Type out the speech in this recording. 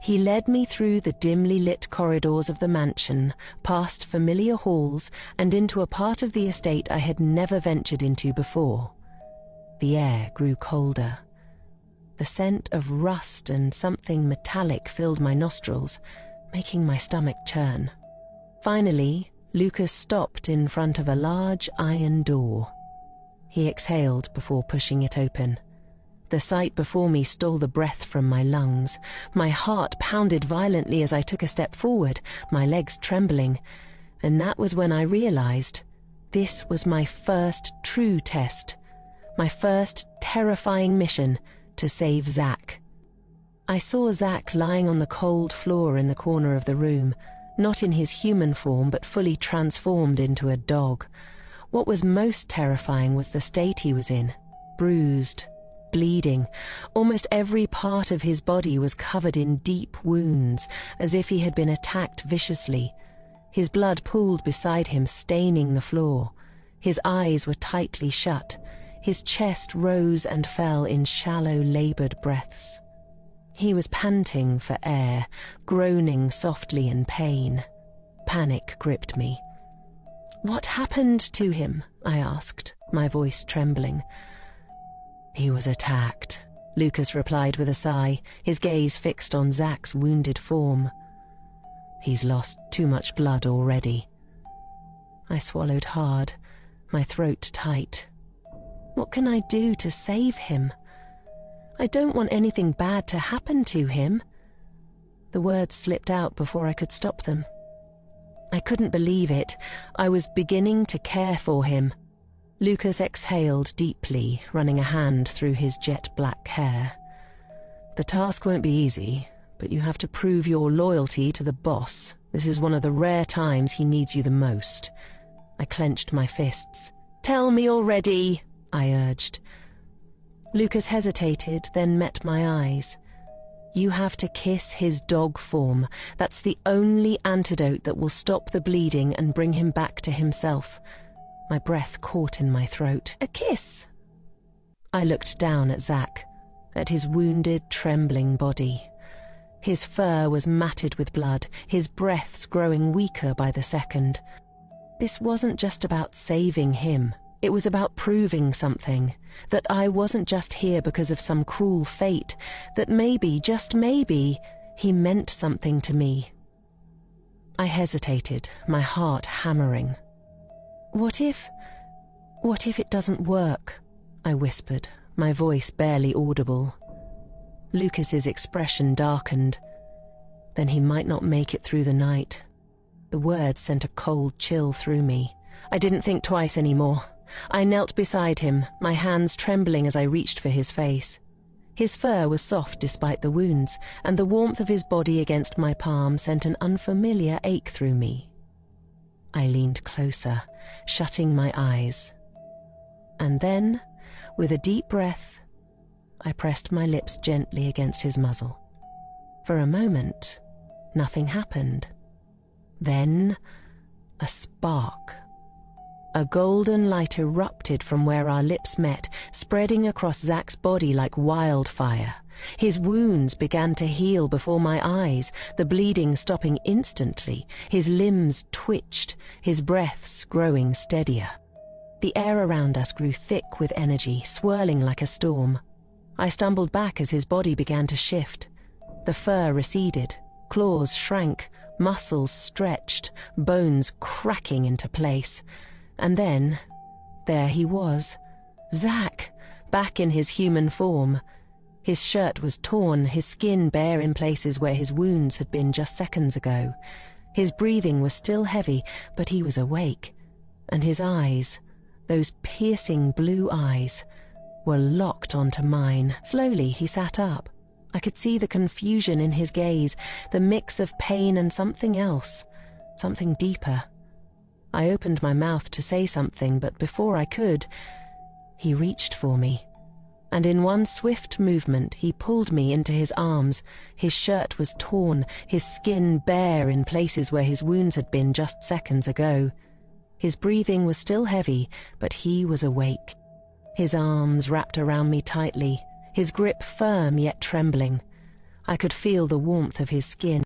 He led me through the dimly lit corridors of the mansion, past familiar halls, and into a part of the estate I had never ventured into before. The air grew colder. The scent of rust and something metallic filled my nostrils, making my stomach churn. Finally, Lucas stopped in front of a large iron door. He exhaled before pushing it open. The sight before me stole the breath from my lungs. My heart pounded violently as I took a step forward, my legs trembling. And that was when I realized this was my first true test, my first terrifying mission to save Zack. I saw Zack lying on the cold floor in the corner of the room, not in his human form but fully transformed into a dog. What was most terrifying was the state he was in, bruised, bleeding. Almost every part of his body was covered in deep wounds, as if he had been attacked viciously. His blood pooled beside him, staining the floor. His eyes were tightly shut. His chest rose and fell in shallow, labored breaths. He was panting for air, groaning softly in pain. Panic gripped me. "What happened to him?" I asked, my voice trembling. "He was attacked," Lucas replied with a sigh, his gaze fixed on Zack's wounded form. "He's lost too much blood already." I swallowed hard, my throat tight. What can I do to save him? I don't want anything bad to happen to him. The words slipped out before I could stop them. I couldn't believe it. I was beginning to care for him. Lucas exhaled deeply, running a hand through his jet black hair. "The task won't be easy, but you have to prove your loyalty to the boss. This is one of the rare times he needs you the most." I clenched my fists. "Tell me already," I urged. Lucas hesitated, then met my eyes. "You have to kiss his dog form. That's the only antidote that will stop the bleeding and bring him back to himself." My breath caught in my throat. "A kiss?" I looked down at Zack, at his wounded, trembling body. His fur was matted with blood, his breaths growing weaker by the second. This wasn't just about saving him. It was about proving something, that I wasn't just here because of some cruel fate, that maybe, just maybe, he meant something to me. I hesitated, my heart hammering. What if it doesn't work?" I whispered, my voice barely audible. Lucas's expression darkened. Then he might not make it through the night. The words sent a cold chill through me. I didn't think twice anymore. I knelt beside him, my hands trembling as I reached for his face. His fur was soft despite the wounds, and the warmth of his body against my palm sent an unfamiliar ache through me. I leaned closer, shutting my eyes. And then, with a deep breath, I pressed my lips gently against his muzzle. For a moment, nothing happened. Then, a spark. A golden light erupted from where our lips met, spreading across Zack's body like wildfire. His wounds began to heal before my eyes, the bleeding stopping instantly. His limbs twitched, his breaths growing steadier. The air around us grew thick with energy, swirling like a storm. I stumbled back as his body began to shift. The fur receded, claws shrank, muscles stretched, bones cracking into place. And then, there he was, Zack, back in his human form. His shirt was torn, his skin bare in places where his wounds had been just seconds ago. His breathing was still heavy, but he was awake. And his eyes, those piercing blue eyes, were locked onto mine. Slowly he sat up. I could see the confusion in his gaze, the mix of pain and something else, something deeper. I opened my mouth to say something, but before I could, he reached for me. And in one swift movement, he pulled me into his arms. His shirt was torn, his skin bare in places where his wounds had been just seconds ago. His breathing was still heavy, but he was awake. His arms wrapped around me tightly, his grip firm yet trembling. I could feel the warmth of his skin